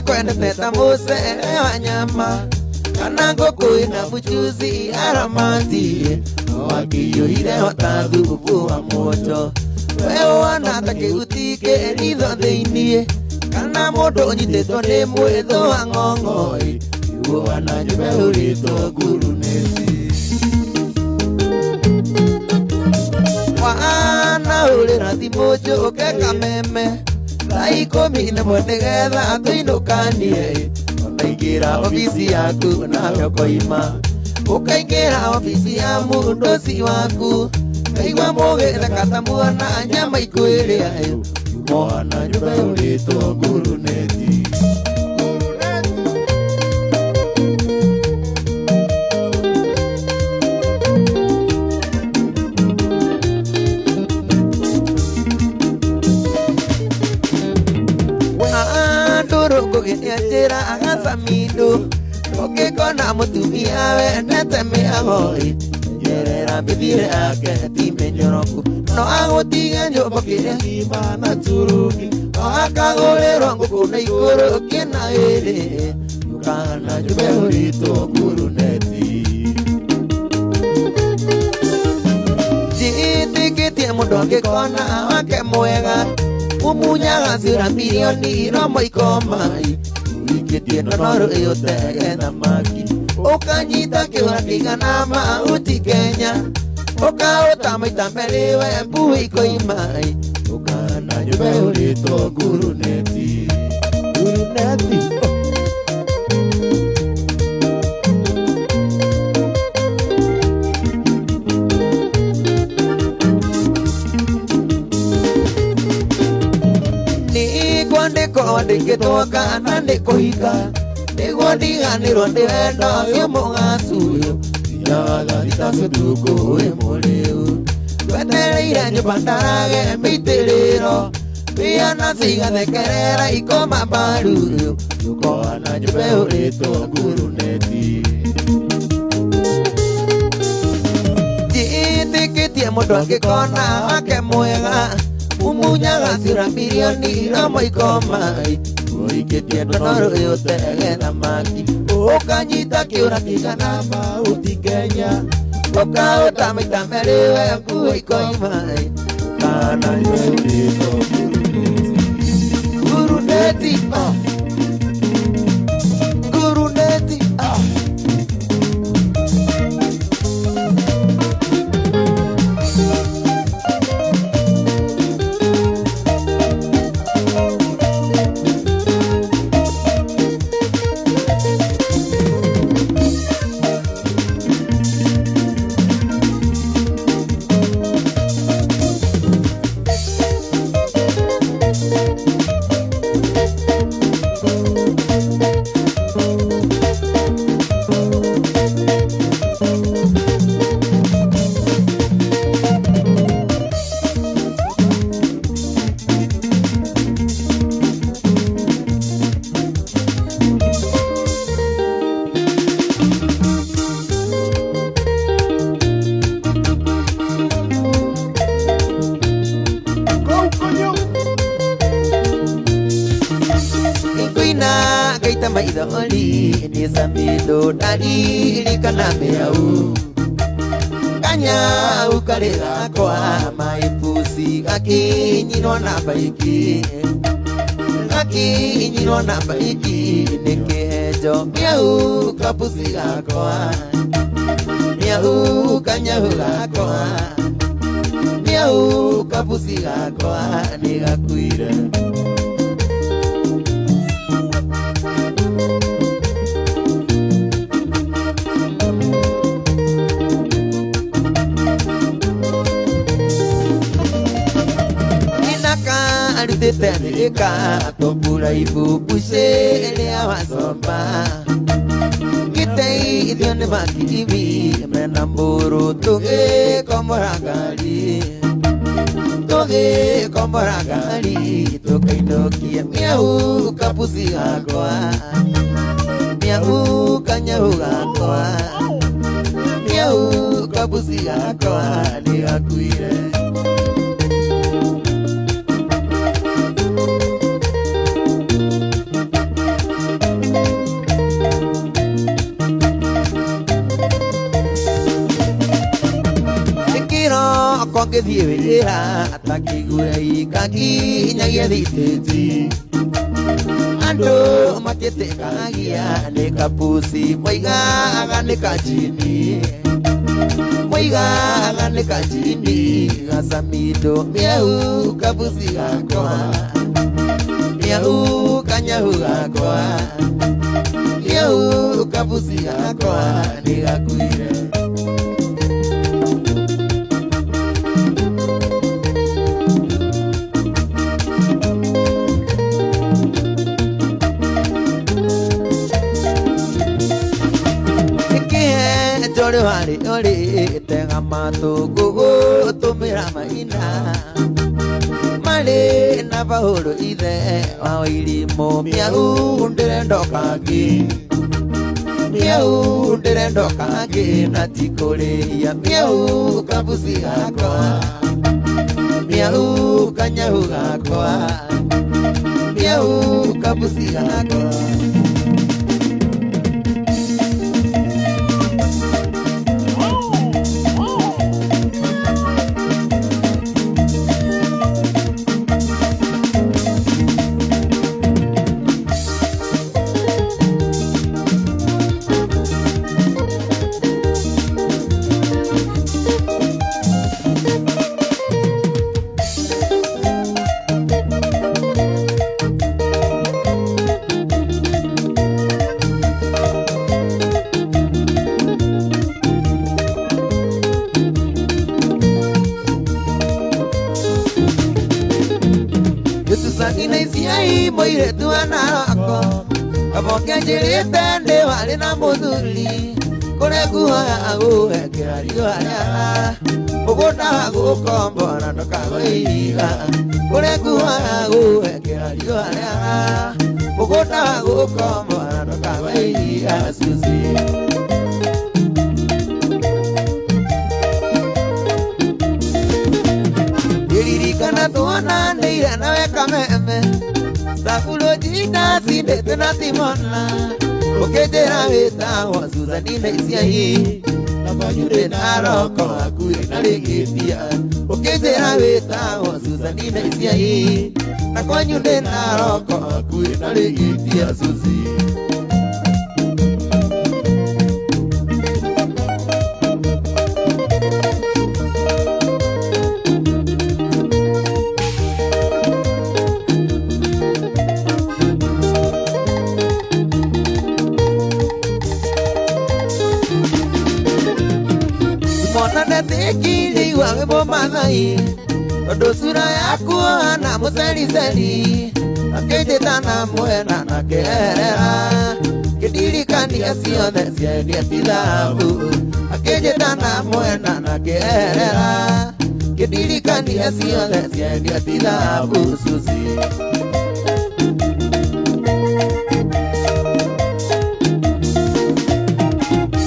kwendete ta mucere wa nyama kana ngũkũ ĩna mũchuzi aramati wakĩiyũire hota thubu wa mwonjo we wona ta kĩhuti kĩritho thĩiniĩ kana mũndũ ũnyitĩtwo nĩ mwĩthũ wa ng'ong'oi iguana nyume ũrĩtwo nguruneti wana ũrĩra thimũ njũke kameme thaa 11 nĩgetha tũinũkanie ũkaingĩra ofici yaku nawe ũkoima ũkaingĩra ofici ya mũndũ ũci waku kaigua mũgĩtheka ta muona nyama ikwĩrĩa mwana nyũmba ũrĩtwo nguruneti njĩra agacamindu ũngĩkona mũtumia wendete mĩagoĩ nyerera mĩthiĩre yake ti mĩnyoroku no agũtige nyũmba kĩrĩa ngima na turungi no akagũrĩrwo ngũkũ na igũrũ kĩna ĩrĩ ũkana nyũmba ũrĩtwo nguruneti njĩtĩkĩtie mũndũ angĩkona wake mwega ũmunyaga ciũra mirioni no moikomai ũikĩtie ndonoro ĩyo tege thamaki ũkanyita kĩũra kĩigana mahuti Kenya ũkaũta maita merĩ we mbu ikoimai ũkana nyũmba ũrĩtwo nguruneti nguruneti ndĩkĩtwo kana ndĩkũhika nĩguo ndiganĩrwo ndĩ wendo ũcio mũgacu ũyũ thiaga thitacu tukũ wĩ mũrĩu twetereire nyũmba ndarage mĩitĩrĩro ciana cigathekerera ikoma mbaru ũyũ ũkona nyũmba ũrĩtwo nguruneti njĩtĩkĩtie mũndũ angĩkona wake mwega ũmunyaga ciũra mirioni no moikomai ũikĩtie ndonoro ĩyo tege thamaki ũkanyita kĩũra kĩigana mahuti Kenya ũkaũta maita merĩ we nguo ikoimai kana nyũrĩtwo nguruneti nguruneti maithori nisamido dariri kana meau kanya ukarega kwa maipusi gakinyinwo na baiki nikejo miau kapusi gakwa miau kanya gakwa miau kapusi gakwa nigakwire Teneka topura ibu puse lea wasomba Kitei idione makiwi menamburu Tuge komoragari Tuge inokia miau kapusi gakwa Miau kanyahu gakwa Miau kapusi gakwa Nigakuire ngĩthiĩ wĩra atakĩiguĩra ikanginyagia thitĩnji andũ matĩtĩkagia nĩ kapuci moigaga nĩ kanjini moigaga nĩ kanjini gacamindo mĩau kapuci gakwa mĩau kanyahu gakwa mĩau kapuci gakwa nĩ gakuire Ore wari ore tenga matugu tumira maina mare na bahoro ide wa irimo miau ndirendo kangi na tikore ya miau kabusi gakwa miau kanyahu gakwa miau kabusi gakwa moire tuana rako aboke njirite ndi wari na muthuri kure guoya aguhekera riũa rĩara mũgũnda gũkombora ndũkagũiga kure guoya aguhekera riũa rĩara mũgũnda gũkombora ndũkagũiga Suzi ndiririkana tuonanĩire nawe kameme Sakulo jina sinde tena timona Okejera weta wa Suzanine isia hii Nabanyure naroko akue narigitia Okejera weta wa Suzanine isia hii Nakwanyure naroko akue narigitia Suzi Tekiri wange bomanai Odo sura yaku ana museli Akeje tana muena na kerera Kedirikani asione sieni atilabu Akeje tana muena na kerera Kedirikani asione sieni atilabu Suzi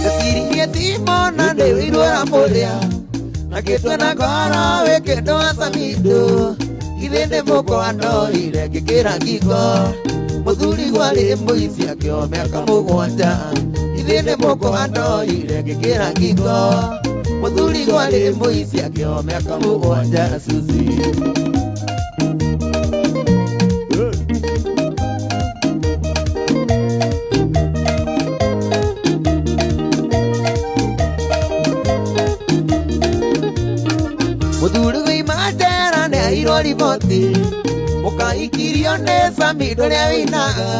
Tekiri yetimo na dewiruwa moria Nakitwa na kora wekendo asamido Ithende moko anoire ngĩkĩra ngingo Mũthuri gwari mũici akĩo mĩaka mũgwanja Ithende moko anoire ngĩkĩra ngingo Mũthuri gwari mũici akĩo mĩaka mũgwanja Suzi Riboti Mukaikirio nĩ Samido rĩa wĩinaga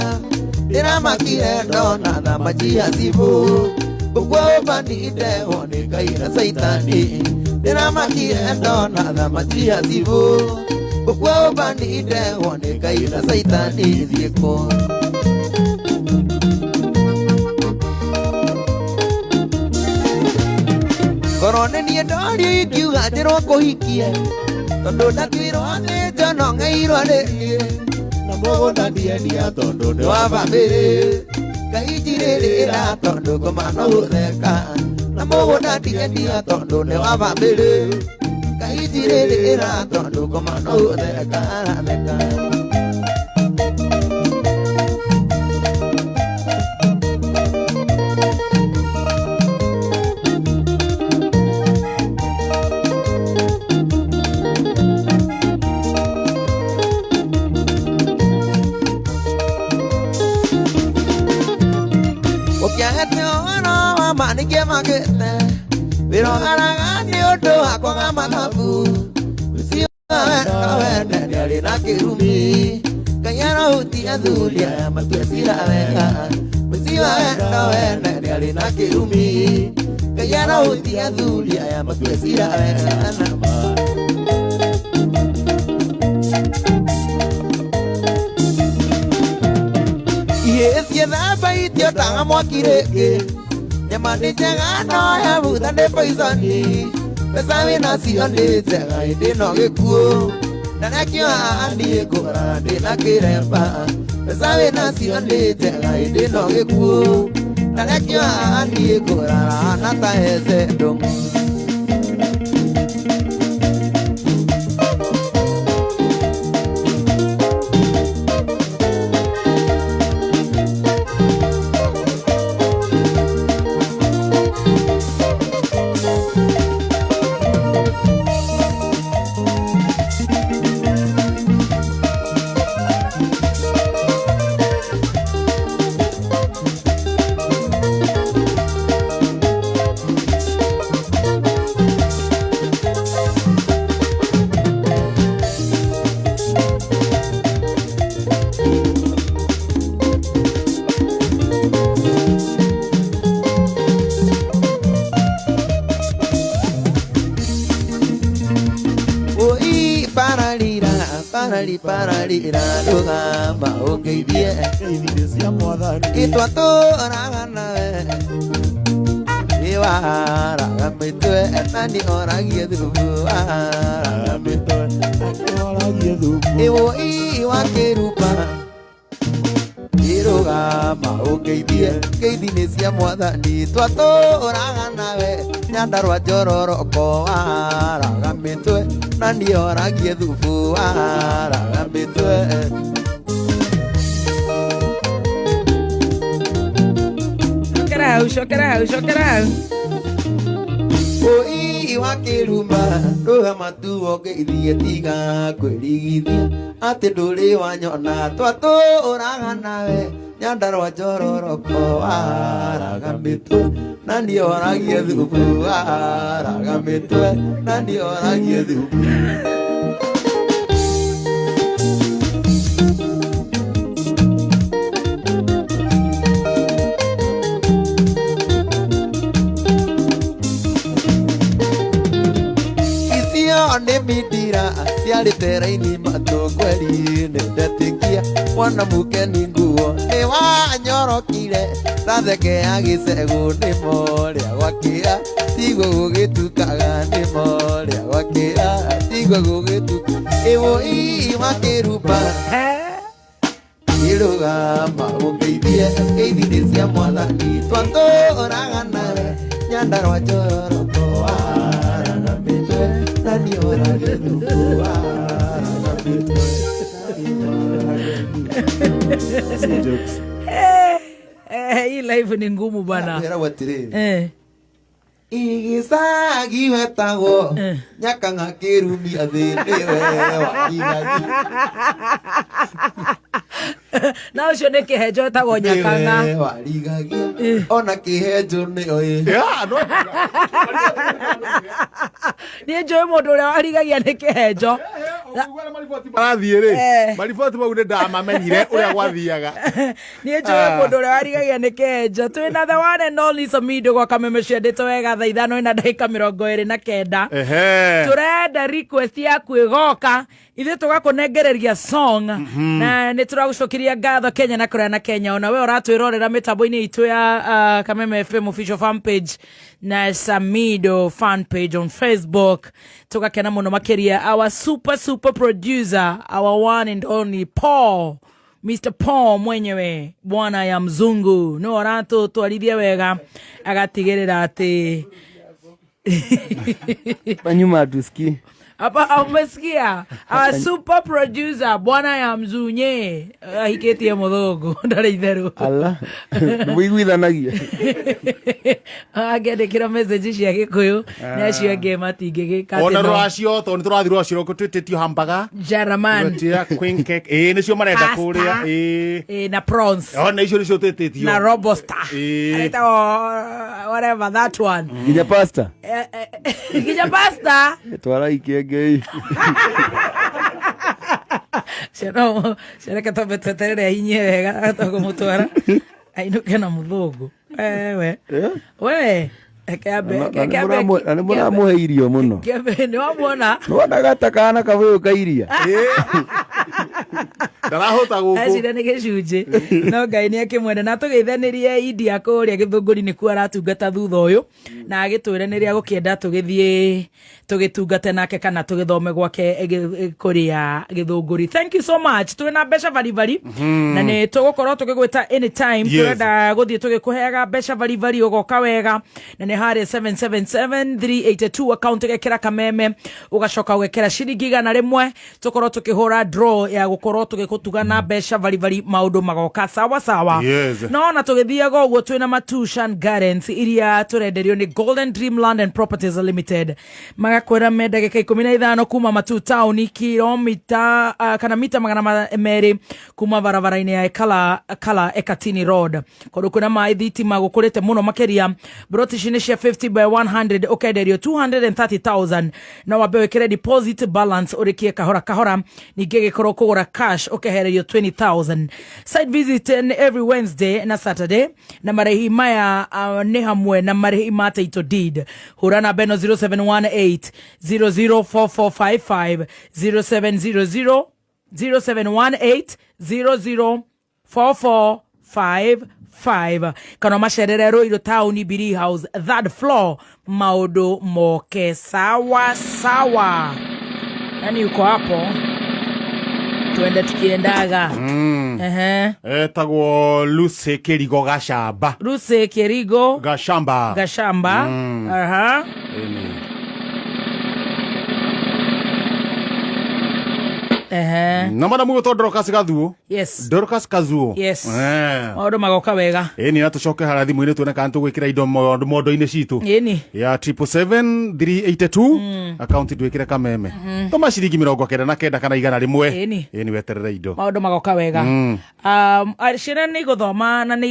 Ndĩramakire ndona thamaki ya cibu Ngũkua ũbaninde wone Ngai na Saitani Ndĩramakire ndona thamaki ya cibu Ngũkua ũbaninde wone Ngai na Saitani thiĩ kũ Korwo nĩ niĩ ndorio ingiuga njĩrwo kũhikie Tondũ ndatuirwo nĩ njono ng'eirwo nĩ niĩ Na mũgũnda ndiendia tondũ nĩ wa bamĩrĩ Ngai njirĩrĩra tondũ ngoma no gũtheka Na mũgũnda ndiendia tondũ nĩ wa bamĩrĩ Ngai njirĩrĩra tondũ ngoma no gũtheka aratheka ukiahete ono mama nige magete Viro aragani odo akoga mathabu Usiwa wenda ndiali na kirumi Kayana uti adhulia matuesira wega Usiwa wenda ndiali na kirumi Kayana uti adhulia matuesira wega Yes, yedaba itio tanga mwakireke Nyamani jenga no ya buda de paisani Pesa vina siyo de jenga ide no gekuo Nana kio andi ekora de na kiremba Pesa vina siyo de jenga ide no gekuo Nana kio andi ekora nata eze dongo Paralira lugamba ogeidie sia mwadhani itwato ragana iwara gamitwe nani oragie dhubu gamitwe oragie dhubu ewo iwa kerupa irugamba ogeidie geidine sia mwadhani itwato ragana nyandarwa jororoko gamitwe nani oragie dhubu gamitwe Shokarau Oi wakirumba Ruha matu ogeithie tiga kwirigithia Ati nduri wanyona twatu uraganawe Nyandarwa njororoko gamitwe nani oragie thubu gamitwe nani oragie thubu Ane midira siari teraini matokweli ndetekia wana mukeni nguo ni wanyorokire tatheke agisegu ni moria gwakira tigwe gugitukaga ni moria gwakira tigwe gugituka ewo ii makirupa irugamba ungeithie geithini cia mwathani twandu uragana nyandarwa njoroko nani oragie dhubu hii live ni ngumu bana. Igisagi wetago nyakanga kirumi athiniwe wakigaji na ucio ni kihenjo etagwo nyakanga warigagia ona kihenjo ni oi ni njoi mundu uria warigagia ni kihenjo arathie ri mariboti mau ni ndamamenyire uria gwathiaga ni njoi mundu uria warigagia ni kihenjo twina the one and only Samido gwa kameme ciendete wega thaa ithano ina ndagika 29 turenda request yaku igoka ithe tugakunengereria song na ni turagucokiria ngatho Kenya na kuria na Kenya ona we uratwirorera mitambo-ini itu ya Kameme FM official fan page na Samido fan page on Facebook. Tugakena muno makiria our super producer, our one and only Paul, Mr. Paul mwenyewe bwana ya mzungu no orato twarithia wega agatigirira ati Banyuma duski Hapa umesikia? Super producer bwana ya Mzunye ahiketie muthogu ndari itheru. Allah. Wiguithanagia. Agende message cia Gikuyu na acio angĩ matingĩgĩka. Ona rwacio to niturathirwo acio twititio hamburger. Jaraman. Queen cake. Nicio marenda kuria. Na prawns. Ona icio nicio twititio. Na robusta. Aleta whatever that one. Ginya pasta. Ginya pasta. Twara ikengei. Sereka tobetetere hinye wega togomutwara. Ainuke na muthogu. We. Ane muna muhe irio muno. Ni wamwona? Nwana gatakana kavuyo kairia. Ndarahota guku. Acira nĩ gĩcunjĩ. No Ngai nĩ akĩmwenda na tũgeithanirie India kũrĩa Gĩthũngũri nĩkuo aratungata thutha ũyũ na agĩtwĩra nĩrĩa gũkĩenda tũgĩthiĩ tũgĩtungate nake kana tũgĩthome gwake kũrĩa Gĩthũngũri. Thank you so much. Twĩ na mbeca bari na nĩ tũgũkorwo tũgĩgwĩta anytime. Tũrenda gũthiĩ tũgĩkũheaga mbeca bari ũgoka wega na nĩ harĩ 777-382 account ũgekĩra kameme ũgacoka ũgekĩra ciringi 100 tũkorwo tũkĩhũra draw ya gũkorwo tũgĩkũtuga na mbeca bari maũndũ magoka sawa. No na tũgĩthiaga ũguo twĩ na Matushan Gardens iria tũrenderio nĩ Golden Dream Land and Properties Limited. Magakwĩra me ndagĩka 15 kuma Matu Town kilomita kana mita 200 kuma barabara-inĩ ya Kala Ekatini Road. Kũndũ kwĩna maĩ thitima gũkũrĩte mũno makĩria. Brotici nĩ cia 50 by 100 ũkenderio 230,000 na wambe wĩkĩre deposit balance ũrĩkie kahora ningĩ gĩkorwo kũgũra cash ũkehererio 20,000. Site visit every Wednesday na Saturday na marĩhi maya nĩ hamwe na marĩhi ma title deed. Hũra namba ĩno 0718 004455 0700 0718 004455 kana macerere Royal Town Biri House third floor. Maũndũ moke sawa. Nani uko hapo? Tuende tukiendaga. Etagwo Lucy Kirigo Gashamba. Lucy Kirigo Gashamba. Na mana mugo Dorcas Kazuo. Yes. Dorcas Kazuo. Yes. Maũndũ magoka wega. Eni na tucoke hara thimũ-inĩ tuone kana tũgwĩkĩra indo mondo-inĩ citũ. Eni. Ya 777-382 account twĩkĩre kameme. Toma ciringi 99 kana 100. Eni weterere indo. Maũndũ magoka wega. Ciana nĩ gũthoma na nĩ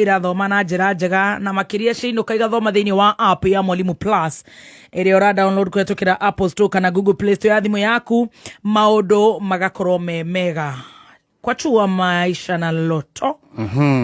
irathoma na njĩra njega na makĩria ciinũka igathoma thĩinĩ wa app ya Mwalimu Plus ĩrĩa ũra download kũhetũkĩra Apple Store kana Google Play Store ya thimũ yaku. Maũndũ magakorwo mega kwa chua maisha na loto.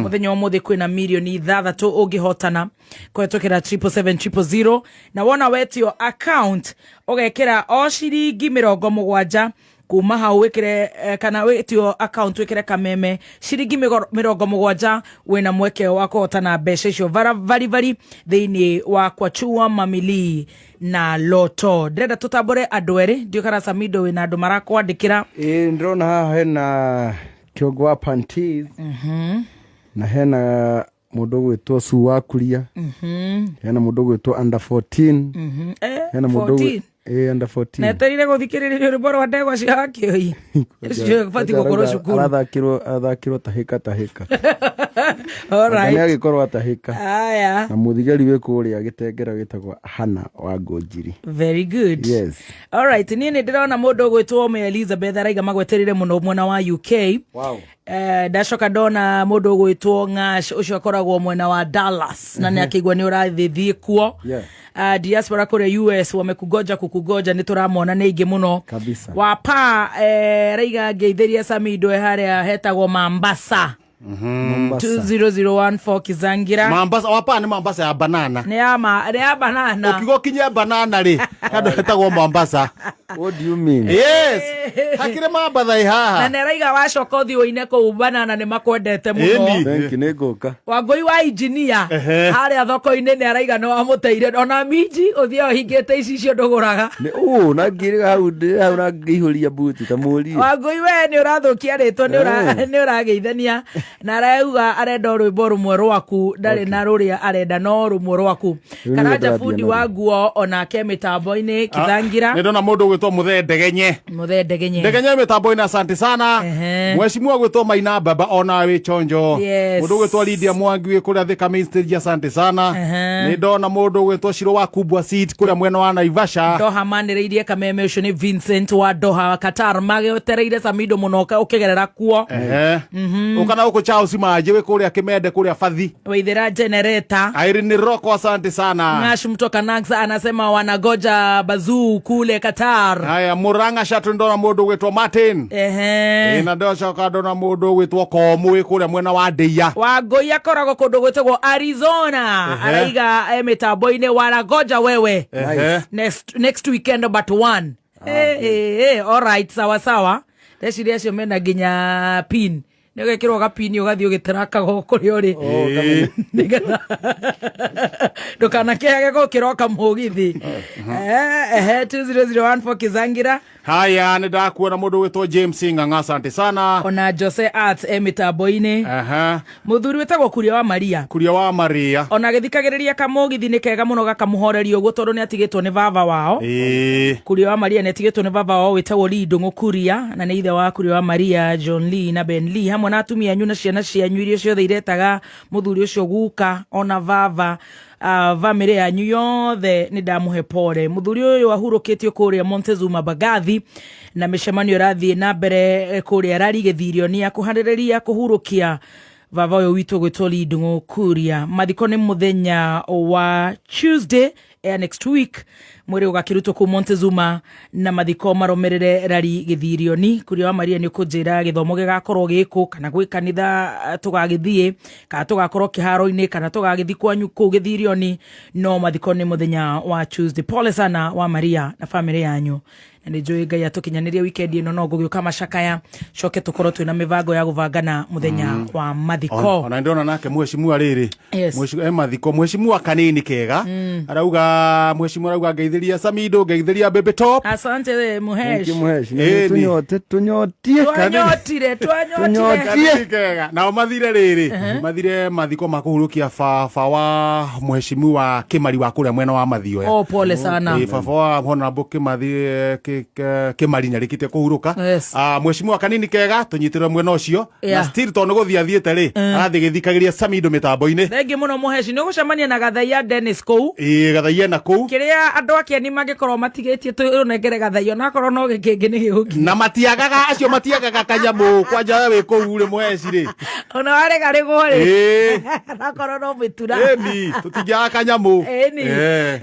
Muthenya ũmũthĩ kwĩna milioni 6 ũngĩhotana kũhetũkĩra 77700 na wona wetio account ũgekĩra o ciringi 70 kuma hau wekere kana wetio account wekere kameme ciringi 70 wena mweke wa kuhotana mbeca icio vari thĩinĩ wa kwachua mamili na loto. Ndĩrenda tũtambũre andũ erĩ ndiũkara Samido wĩna andũ marakwandĩkĩra. Ndĩrona haha hena kĩongo wa Panties na hena mũndũ gwĩtwo Suwakuria hena mũndũ gwĩtwo Under 14 hena mũndũ under 14 na terire guthikiririo rwimbo rwa ndegwa cia Hakioi icio fati gũkorwo cukuru athakirwo tahika all right nĩ agĩkorwo tahika aya na mũthigari wĩ kũrĩa gĩtengera gĩtagwo Hana wa Ngonjiri. Very good. Yes. All right niĩ nĩ ndĩrona mũndũ gwĩtwo me Elizabeth araiga magweterire mũno mwena wa UK. Wow. Ndacoka ndona mũndũ gwĩtwo Ng'ash ũcio akoragwo mwena wa Dallas na nĩ akĩigua nĩ ũrathithie kuo. Diaspora kule US wamekugoja kukugoja nĩ turamona nĩ ingĩ mũno kabisa. Wapa raiga ngeithĩria Samido harĩa hetagwo Mombasa. 20014 Kizangira. Mombasa wapa ni Mombasa ya banana. Ni ya banana. Ukigo kinya banana ri kando hetagwo Mombasa. What do you mean? Yes. Hakire Mombasa ihaha. Na raiga wacoka ũthiũ-inĩ kũu banana nĩ makwendete mũno. Thank you nĩ ngũka. Wangui wa engineer harĩa thoko-inĩ nĩ araiga no amũteire ona minji ũthiĩ ũhingĩte ici cio ndũgũraga. Na ngĩrĩga hau na ngĩihũria buti ta mũri. Wangui we nĩ ũrathũkia rĩtwa nĩ ũrageithania na rauga arenda rwimbo rumwe rwaku ndari na ruria arenda no rumwe rwaku Karanja fundi wa nguo onake mitambo-ini Kithangira ni ndona mundu gwitwo Muthendegenye Ndegenye mitambo-ini asante sana Mheshimiwa gwitwo Maina Baba ona wi chonjo mundu gwitwo Lydia Mwangi wi kuria Thika Main Stage asante sana ni ndona mundu gwitwo Shiro wa Kubwa Seat kuria mwena wa Naivasha Doha manireirie kameme ucio ni Vincent wa Doha Qatar magetereire Samido munoka ukigerera kuo ukana uko Charles Maje we kuria Kimende kuria Fathi Waithira generator Irene Roko asante sana Ngash mtoka Naxa anasema wanagoja bazuu kule Qatar haya Muranga shatu ndona mundu gwitwo Martin na ndosha kadona mundu gwitwo Komu we kuria mwena wa Ndeia Wagoya korago kundu gwitwo Arizona araiga mitambo-ini wanagoja wewe next weekend but one all right sawa ndeciria acio mena nginya pin nä å gekärwo gapini å gathiä å gä terakaga kå rä å rä ndå kanakeage gå kä roka må githi 20014 Kithangira haya nä ndakuona må ndå gwätwo James Ng'ang'a asante sana ona Jose Arts mitambo-ini må thuri wä tagwo Kuria wa Maria ona gä thikagä rä ria kamå githi nä kega må no gakamå horeria å guo tondå nä atigä two nä baba wao Kuria wa Maria nä atigä two nä baba wao wä tagwo Ndung'u Kuria na nä ithe wa Kuria wa Maria John Lee na Ben Lee hamwe na atumia anyu na ciana cianyu iria ciothe iretaga må thuri å cio guka ona baba family yanyu yothe nä ndamå he pore må thuri å yå ahurå kä tio kå rä a Montezuma Bagathi na mä cemanio rathiä na mbere kå rä a rarigä thirio nä akå handä rä ria kå hurå kia baba å yå witå gwä two Ndung'u Kuria mathiko nä må thenya wa Tuesday next week mwere ugakirutwo ku Montezuma na mathiko maromerere rari githirioni Kuria wa Maria ni kunjira githomo gigakorwo giku kana gwi kanitha tugagithie kana tugakorwo kiharo-ini kana tugagithi kwanyu ku githirioni no mathiko ni muthenya wa Tuesday pole sana wa Maria na family yanyu na nä njå Ngai atukinyaniria weekend ino no ngũgĩũka macakaya coke tũkorwo twĩna mĩbango ya gũbangana muthenya wa mathiko ona ndona nake mheshimiwa rĩrĩ mathiko mheshimiwa kanini kega arauga mheshimiwa arauga ngeithĩria Samido ngeithĩria Baby Top asante muhesh tunyotie kega nao mathire rĩrĩ mathire mathiko ma kũhurũkia baba wa mheshimiwa Kimari wa kũrĩa mwena wa Mathioya pole sana baba wa Honorable Kimari Kimari nyarikite kuhuruka mheshimiwa kanini kega tunyitire mwena ucio na still to ngo thiathiete ri arathi githikagiria Samido mitambo-ini thengi muno muheci ni gucemania na Gathaia Dennis kou Gathaia na kou kiria andu akeni mangikorwo matigetie tunengere Gathaia na korwo no gikingi ni giguki na matiagaga acio matiagaga kanyamu kwanja we kou ri muheci ri ona warega ri gore na korwo no mitura ni tutinjaga kanyamu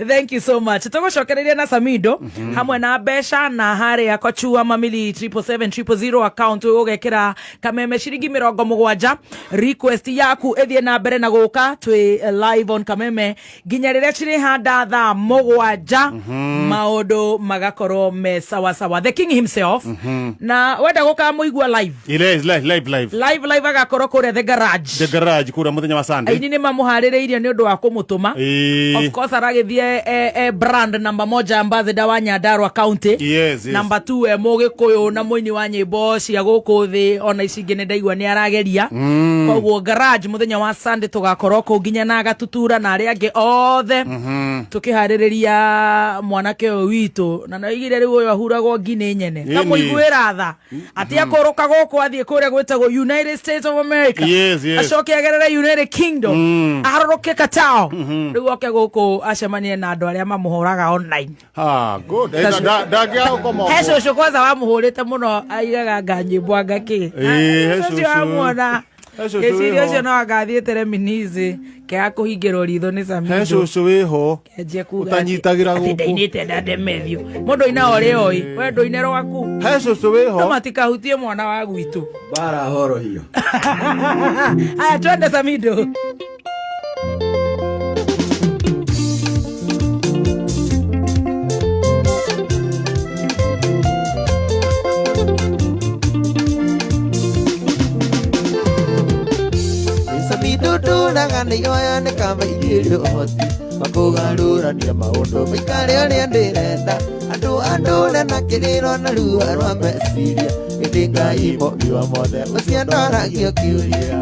thank you so much tugucokereria na Samido hamwe na besha na hare ya kochua mamili 77700 account ugekira kameme ciringi 70 request yaku ethie na mbere na guka twi live on kameme ginya rire ciri handa tha 7 maundu magakorwo me sawa sawa the king himself na wenda guka muigua live live agakorwo kuria the garage kuria muthenya wa Sunday ini ni mamuhaririirie ni undu wa kumutuma of course aragithie brand number 1 ambassador wa Nyandarua County number 2 Mugikuyu na muini wa nyimbo cia guku thi ona icingi ni ndaigua ni arageria koguo garage muthenya wa Sunday tugakorwo ku nginya na gatutura na ari angi othe tukihaririria mwanake uyu witu na naigire riu uyu ahuragwo ngini nyene kamuiguira tha ati akuruka guku athie kuria gwitagwo United States of America acoke agerere United Kingdom aharuruke Qatar riu oke guku acemanie na andu aria mamuhuraga online good Heco kwanza wamuhurite muno aigaga nganyimbo ngaki heco amwona gicirio cio no agathiete Reminizi kea kuhingirwo ritho ni Samido heco wiho utanyitagira guku ndainite ndandemethio mundu ina ori oi we nduine rwaku heco wiho no matikahutie mwana wa gwitu bara horo hiyo aya twende Samido nduraga nä yoya nä kamba igä hoti makugarurania maundu maikare å rä a ndä renda andå andå na kä rä ro na rua rwa meciria Idinga imo biwa mothe usiandora gio kiuria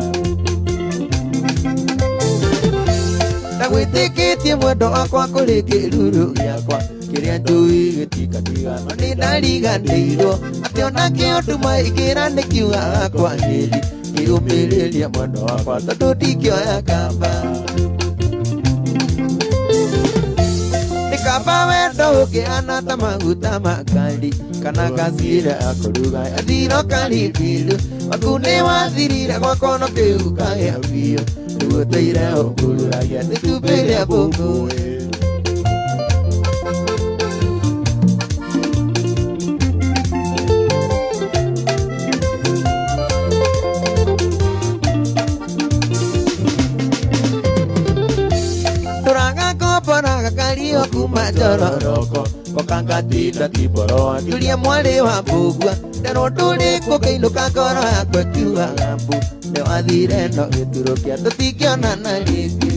Ndagwitikitie mwendo wakwa kuri kiruru giakwa Kiria njui gitikatiga no ni ndariganĩirwo Ati ona kĩũnduma igira nikiuga akwa ngĩthi Ngĩrũmĩrĩria mwendo wakwa tondũ ndingĩoya kamba Nikaba wendo ũkĩhana ta maguta makari Kana gasira akũruga athiro karibiru Waku nĩ wathirire gwakwa no kĩu kahĩa biũ Rĩu ũteire ũkururagia itumbĩ rĩa mbũkũ Kario kuma jororoko Kokangatinda tiboroa Julia mwale wa mbugua Ndero nduri kukainuka ngoro yakwa kiuga gambu Newathire no gĩturukia tũtingĩonana rĩngĩ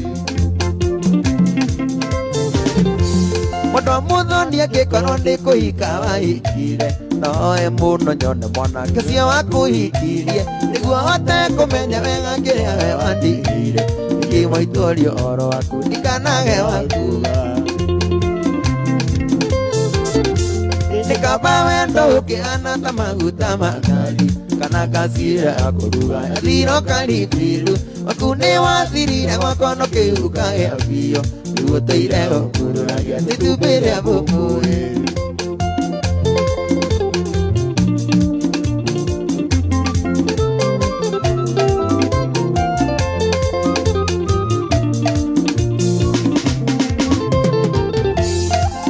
Mũndũ mũthoni angĩkorwo ndĩkũhika wahikire Noe mũno nyone mwanake ũcio wakũhikirie Nĩguo hote kũmenya wega kĩrĩa we wandigire Ngĩmũitũrio oro waku ndikanage wakuga Nikaba wendo ũkĩhana ta maguta makari Kana gasira akũruga athiro karibiru Waku nĩ wathirire gwakwa no kĩu kahĩa biũ Rĩu ũteire ũkururagia itumbĩ rĩa mbũkũ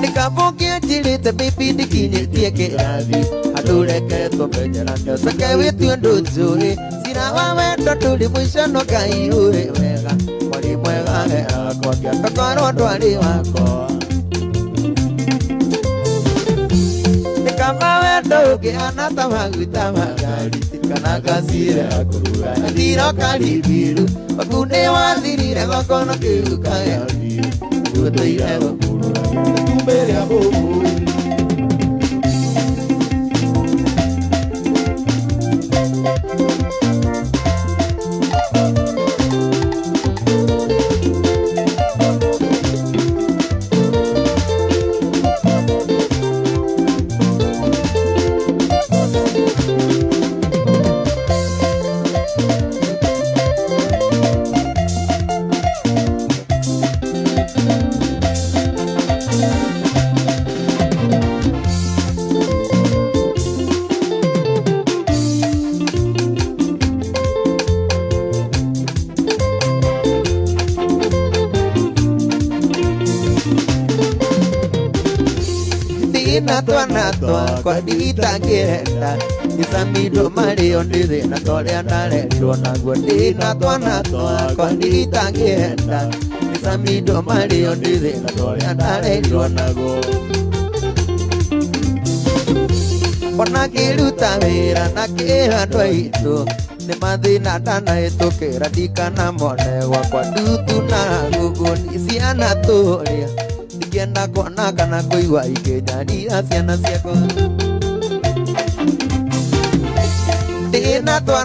Nikabongia njirĩte baby ndikinyĩtie kĩrathi Andũ reke tũmenyerane Sake wĩtue ũndũ njũĩ Cira wa wendo ndũrĩ mũico no Ngai ũĩ wega Mwari mwega herakwa ngĩatokorwo ndwarĩ wakwa Nikaba wendo ũkĩhana ta maguta makari Kana gasire akũruga athiro karibiru Waku nĩ wathirire gwakwa no kĩu kahĩa biũ Rĩu ũteire ũkururagia itumbĩ rĩa mbũkũ Natwa kwa nditangĩenda Isamindo marĩo ndĩ thĩna torĩa ndarendwo naguo Natwa kwa nditangĩenda Isamindo marĩo ndĩ thĩna torĩa ndarendwo naguo Ona ngĩruta wĩra na kĩhandũ aitũ Nĩ mathĩna ndanahĩtũkĩra ndikanamone gwakwa ndutu na ngũngũni ciana tũrĩa Ndikienda kuona kana kũigua ikĩnyaria ciana ciakwa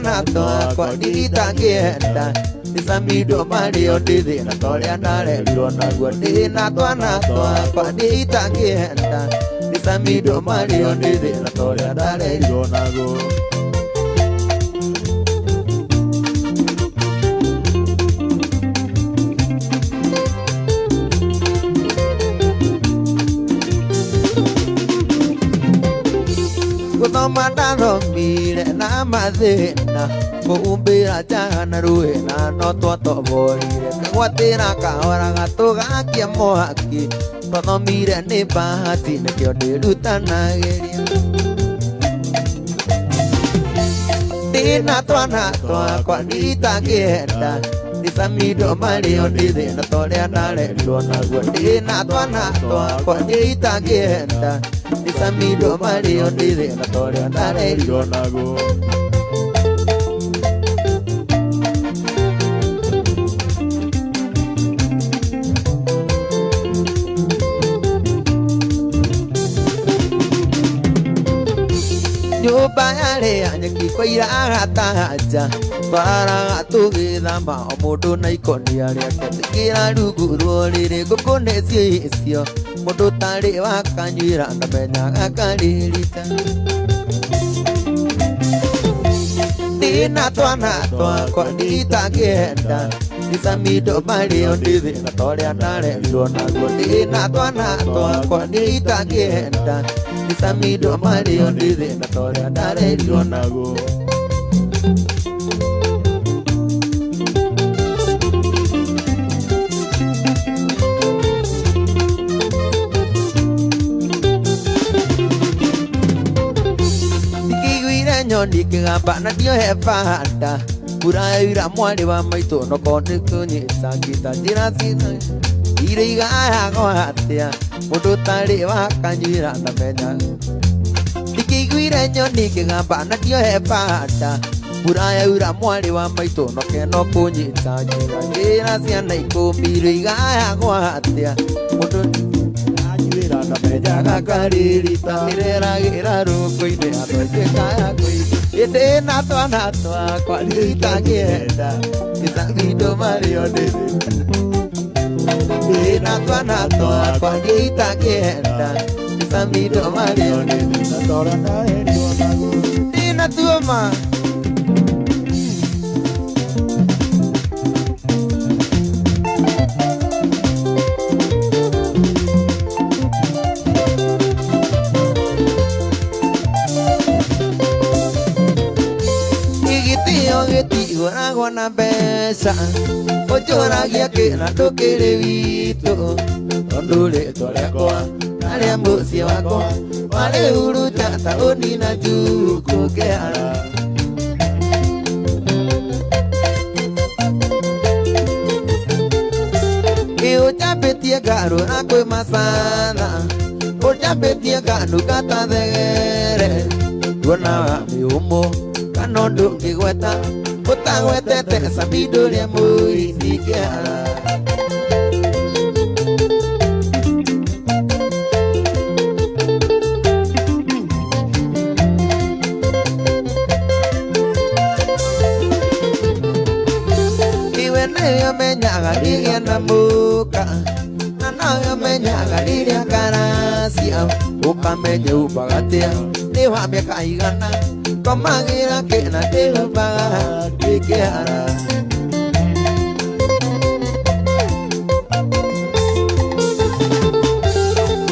Natwa kwa nditangĩenda Isamindo marĩo ndĩ thĩna torĩa ndarendwo naguo Natwa kwa nditangĩenda Isamindo marĩo ndĩ thĩna torĩa ndarendwo naguo Gũthoma ndathomire na mathĩna Kũhumbĩra njaga na rũhĩ no twatoborire Kagwatĩra kahora gatũgakia mwaki Twathomire nĩ bahati nĩkĩo ndĩrutanagĩria Natwa kwa nditangĩenda Isamindo marĩo ndĩ thĩna torĩa ndarendwo naguo Natwa kwa nditangĩenda Isamindo marĩo ndĩ thĩna torĩa ndarendwo naguo Nyũmba tũkarĩa nyeki kwa ira agataja twaraga tũgĩthama o mũndũ na ikonia rĩake tikĩra rungu rũrĩrĩ ngũkũ nĩciĩcio mũndũ tarĩ wakanyuĩra ndamenyaga karĩrita ndĩna twana twakwa nditangĩenda Samido Mario Divi Natoria Nare Donago Dina Twana Toa Nita Genda Samido Mario Divi Natoria Nare Donago Nikiguire nyoni kigamba na dio hepanda Uraira mwari wa maito no kone kunyita kita njira cina iriga ayago atia mundu tari wakanyira ndamenya ndikiguire nyoni kigamba na dio hebanda uraira mwari wa maito no keno kunyita njira ciana ikumi iriga ayago atia mundu anyira ndamenya gakaririta mireragira ruko-ini atweke kaya kuiga Idena twana kwa nitangĩenda Samido Mario Divi Idena twana kwa nitangĩenda Samido Mario Divi Natora nae Donago Dina tuoma Igoragwo na mbeca Ũnjũragia kĩna ndũkĩrĩ witũ Tondũ rĩtwa rĩakwa na rĩa mũciĩ wakwa warĩ huruja ta ũnina njuku ngĩara Ũnjambĩtie ngarũra kwĩ macana Ũnjambĩtie nganuga ta thegere Nguonaga mĩhũmũ kana ũndũ ngĩgweta Utagwetete Samido ria mũini kĩara Iwe nĩyo menyaga rĩrĩa na mũka na noyo menyaga rĩrĩa karacia ũkamenya umbaga atĩa nĩ wa mĩaka igana Komagira kena tehubaga kĩara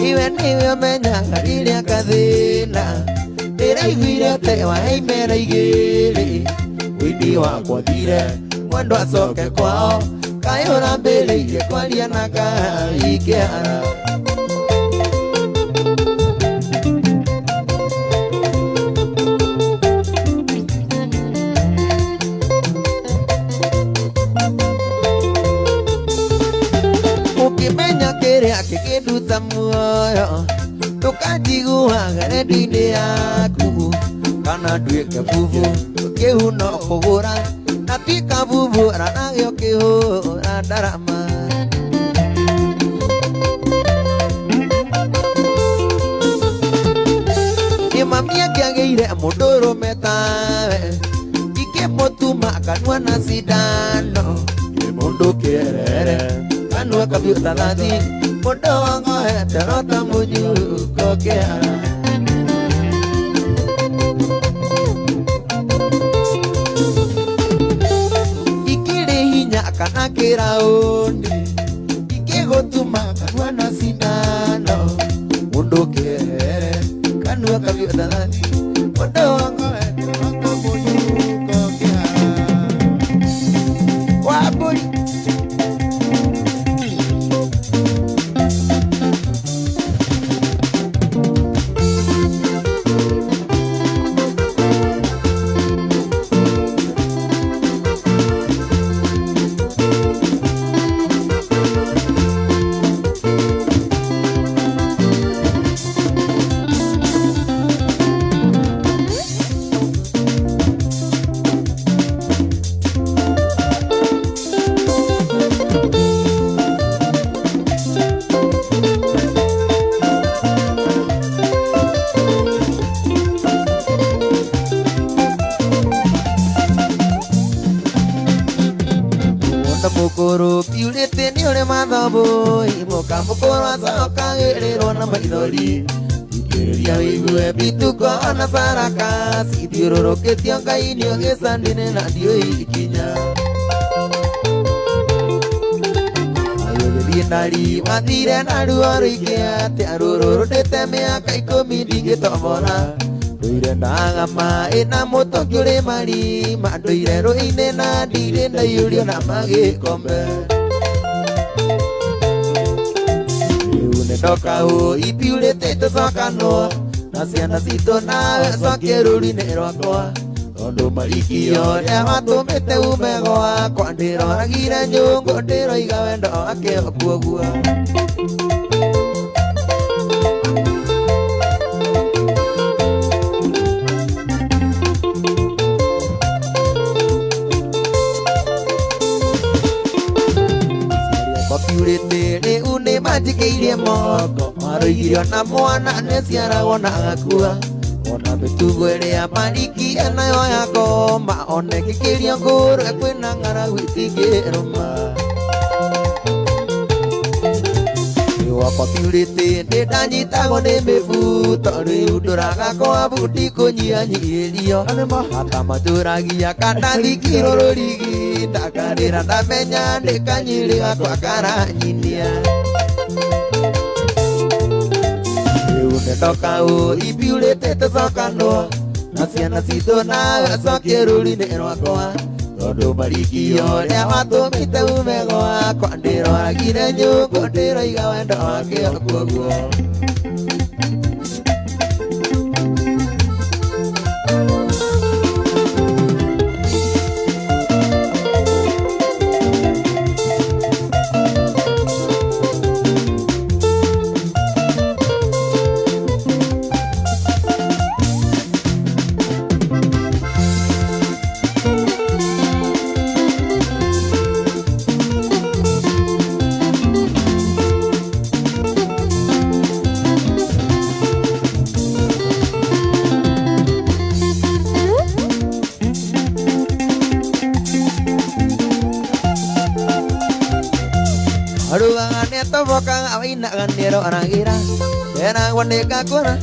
Iwe nĩwe menyaga rĩrĩa gathĩna ndĩraiguire te waheimera igĩrĩ wĩini wakwa thire mwendwa acoke kwao kaĩ ũrambĩrĩirie kwaria na Ngai kĩara Kĩkĩnduta muoyo tũkanjiguaga redio-inĩ yaku kana nduĩke bubu ũkĩhuna kũgũra na tuĩka bubu aranagio kĩhũra ndarama Imamia kĩagĩire mũndũ ũrũme tawe ikĩmũtuma kanua na cindano mũndũ kĩerere kanua kabiũ ta thathi Mundo wango heterota mujuko kĩara Ikĩrĩ hinya kana kĩraũni Ikĩgũtuma kanua na cindano Mũndũ kĩere kanua kabiũ ta thathi Mundo wango heterota mujuko kĩara Wambũri mukuru piurite ni uri mathobo imuka mukuru asoka giriro na maithori ikiriria wigue bituko na saraka sithiururukitio ngai ni ugisandine na ndioi ikinya ayogithinari wathire na ruo ruingĩ atĩa rũrũ rũtĩte mĩaka 10 ndingĩtobora ndũire ndagama ĩna mũtoki ũrĩ marima ndũire rũi-inĩ na ndirĩ ndaiyũrio na magĩkombe rĩu nĩndoka ipiurĩte tũcokanwo na ciana citũ nawe cokie rũri-inĩ rwakwa tondũ marikio rĩa matũmĩte ume gwakwa ndĩroragire nyũngũ ndĩroiga wendo wake okuoguo mapiurĩte rĩu nĩ manjikĩirie moko maroigirio na mwana nĩ ciaragwo na agakua ona mĩtugo ĩrĩa marikie nayo yakoma ona ĩkĩkĩrio ngũrwe kwĩna ng'aragu itingĩrũma wakwa piurĩte ndĩ ndanyitagwo nĩ mĩbuto rĩu ndũragakwa bundi kũnyihanyihĩrio ata matũragia kandathikirwo rũrigi ndakarĩra ndamenya nĩ kanyirĩ gakwa karanyinia rĩu nĩndoka ipiurĩte tũcokanwo na ciana citũ nawe cokie rũri-inĩ rwakwa tondũ marikio rĩa matũmĩte ume gwakwa ndĩroragire nyũngũ ndĩroiga wendo wake okuoguo arugaga nĩetobokaga wainaga nĩeroragĩra eragwo nĩngakũra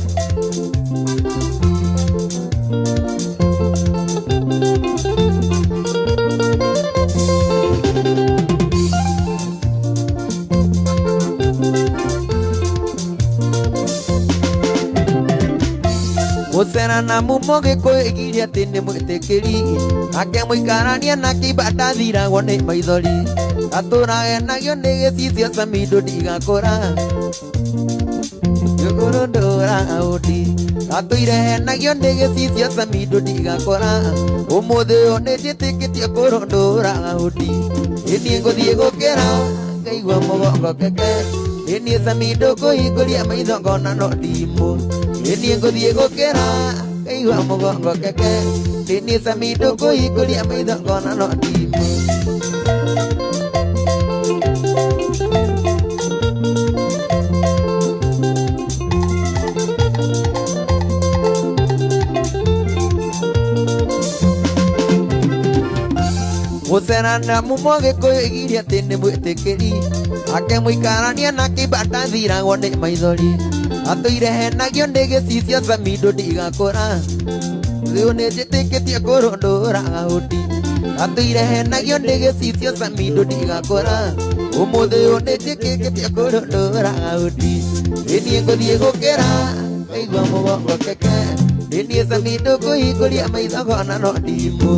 gũcera na mumo gĩkũyũ igiria atĩ nĩ mwĩtĩkĩri nake mũikarania na kĩimba ndathiragwo nĩ maithori atũragenagio nĩ gĩcicio Samido ndigakũra Yũgũrũ ndũraũndi atũirehenagio nĩ gĩcicio Samido ndigakũra ũmũthĩ ũyũ nĩnjĩtĩkĩtie kũrũndũra ũndi ĩniĩ ngũthiĩ gũkĩra ngaigua mũgongo keke ĩniĩ Samido kũhingũria maitho ngona no ndimũ ĩniĩ ngũthiĩ gũkĩra ngaigua mũgongo keke ĩniĩ Samido kũhingũria maitho ngona no ndimũ gũcera na mumo gĩkũyũ igiria atĩ nĩ mwĩtĩkĩri ake mũikarania na kĩimba ndathiragwo nĩ maithori atũirehenagio nĩ gĩcicio Samido ndigakũra rĩu nĩnjĩtĩkĩtie kũrũndũra ũndi atũirehenagio nĩ gĩcicio Samido ndigakũra ũmũthĩ ũyũ nĩnjĩtĩkĩtie kũrũndũra ũndi ĩniĩ ngũthiĩ gũkĩra ngaigua mũgongo keke ĩniĩ Samido kũhingũria maitho ngona no ndimũ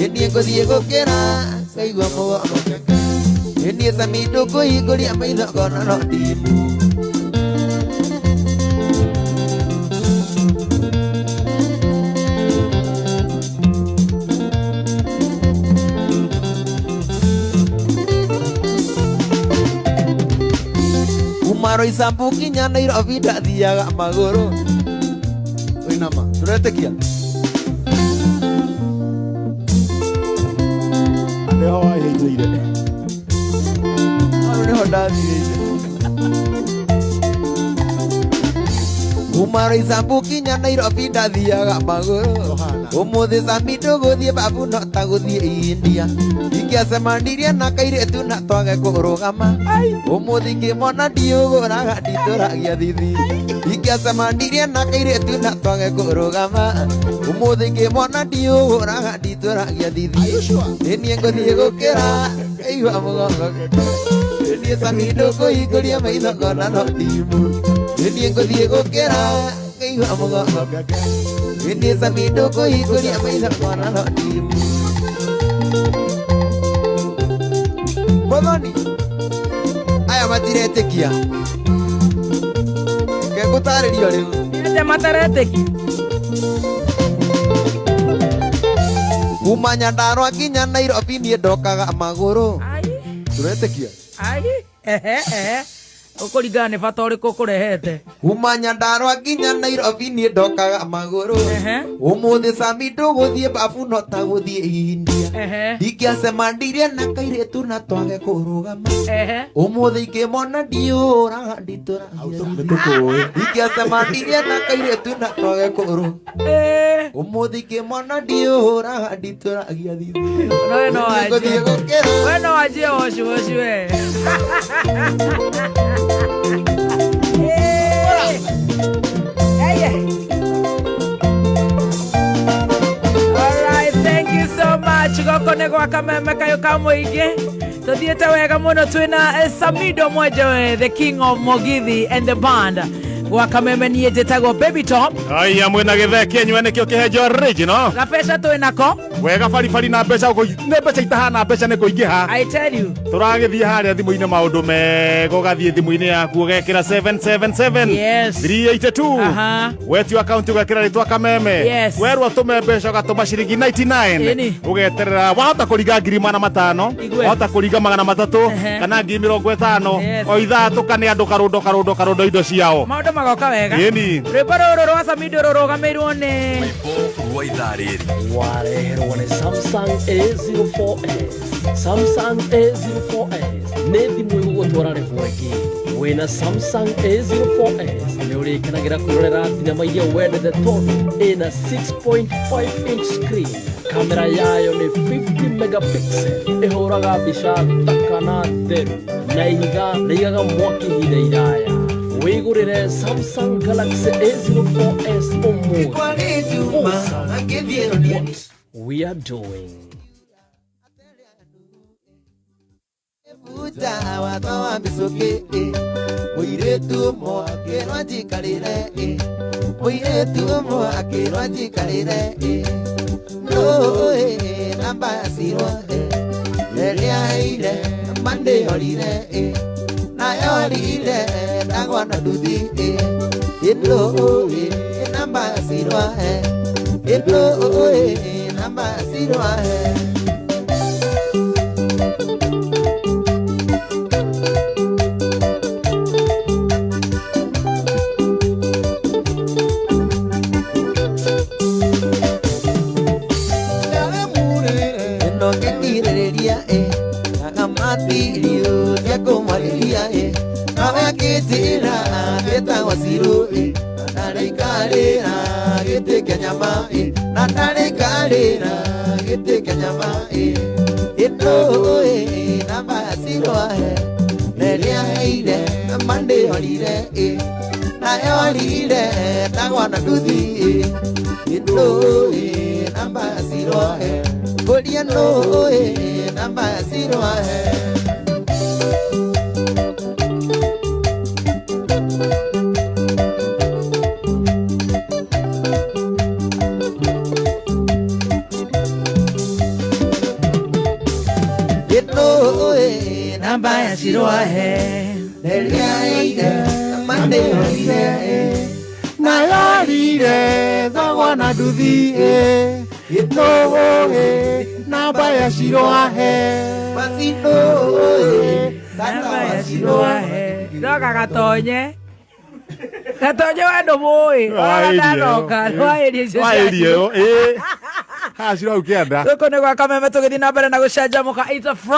ĩniĩ ngũthiĩ gũkĩra ngaigua mũgongo keke ĩniĩ Samido kũhingũria maitho ngona no ndimũ Roysambu nginya Nairobi ndathiaga magũrũ wĩnama tũretĩkia nĩho wahĩnjĩire nĩho ndathirĩte kuma Roysambu nginya Nairobi ndathiaga magũrũ umuthi Samido guthie babu no ta guthie India ingĩacemanĩrie na kairĩtu na twage kũrũgama umuthi ngĩmona ndiũgũraga nditũragia thithi ingĩacemanĩrie na kairĩtu na twage kũrũgama umuthi ngĩmona ndiũgũraga nditũragia thithi nĩniĩ ngũthiĩ gũkĩra ngaigua mũgongo nĩniĩ Samido kũhingũria maitho ngona no ndimũ nĩniĩ ngũthiĩ gũkĩra ngaigua mũgongo nĩniĩ Samido kũhingũria maitho ngona no ndimũ Muthoni aya matiretĩkia ngũtarĩrio rĩu ete mataretĩkia kuma Nyandarua nginya Nairobi niĩ ndokaga magũrũ tũretĩkia ũkũringana nĩ bata ũrĩkũ kũrehete kuma Nyandarua nginya Nairobi niĩ ndokaga magũrũ ũmũthĩ Samido gũthiĩ babu no ta gũthiĩ India ndingĩacemanĩrie na kairĩtu na twage kũrũgama ũmũthĩ ingĩmona ndiũraga nditũragia ndingĩacemanĩrie na kairĩtu na twage kũrũgama ũmũthĩ ingĩmona ndiũraga nditũragia thithi we no wanjie wocu we Alright, thank you so much. Goko nĩ gwa kameme kayo ka mũingĩ tũthiĩte wega mũno twĩna Samido Mwenjewe, the king of Mogithi and the band gwa kameme niĩ njĩtagwo Baby Top. Aya mwĩna gĩthee kĩenywe nĩkĩo kĩhenjo original gabeca twĩnako wega baribari na mbeca nĩ mbeca itahana mbeca nĩ kũingĩha. I tell you tũragĩthiĩ harĩa thimũ-inĩ maũndũ mega ũgathiĩ thimũ-inĩ yaku ũgekĩra 777 Yes. 382 wetio akaunti ũgekĩra rĩtwa kameme Yes. werwo tũme mbeca ũgatũma ciringi 99 Ĩni. ũgeterera wahota kũringa 500 Igwe. wahota kũringa 300 kana 50 Yes. o ithatũ kane andũ karũndo indo ciao maũndũ magoka wega Ĩni. rwĩmbo rũrũ rwa Samido rũrũgamĩirwo nĩ rwa ithaa rĩrĩ wareherwo nĩ Samsung A04s. Samsung A04s nĩ thimũ ĩgũgũtwara rebengi. Wĩna Samsung A04s nĩ ũrĩkenagĩra kwĩrorera thinema iria wendete tondũ ĩna 6.5 inch screen. Kamera yayo nĩ 50 megapixel, ĩhũraga mbica thaka na theru na ihiga rĩigaga mwaki ihinda iraya. Wĩgũrĩre Samsung Galaxy A04s ũmũthĩ. What we are doing. Buja watoa misuke Muiretu mo akirwa jikarire Muiretu mo akirwa jikarire No namba sirwa Lelia ire mande orire Na yorire dagwa na duthi Ilo namba sirwa Ilo namba sirwa Matirio ya kumalilia Kawe kitira Geta wasiru Nandare karira Gete kenyama Nandare karira Gete kenyama Ito Namba sirwa Nelia heire Mande holire Nae holire Tagwa na duthi Ito Namba sirwa Kodia no namba sirwa namba ya sirwa Nelia ida mande olire Na yorire Thagwa na duthi namba ya sirwa Masino namba ya sirwa ndoka gatonye wendo mũĩ oragandanoka waĩrie ha sirwa ũkĩenda gũkũ nĩ gwa kameme tũgĩthiĩ na mbere na gũcanjamũka. It's a Friday.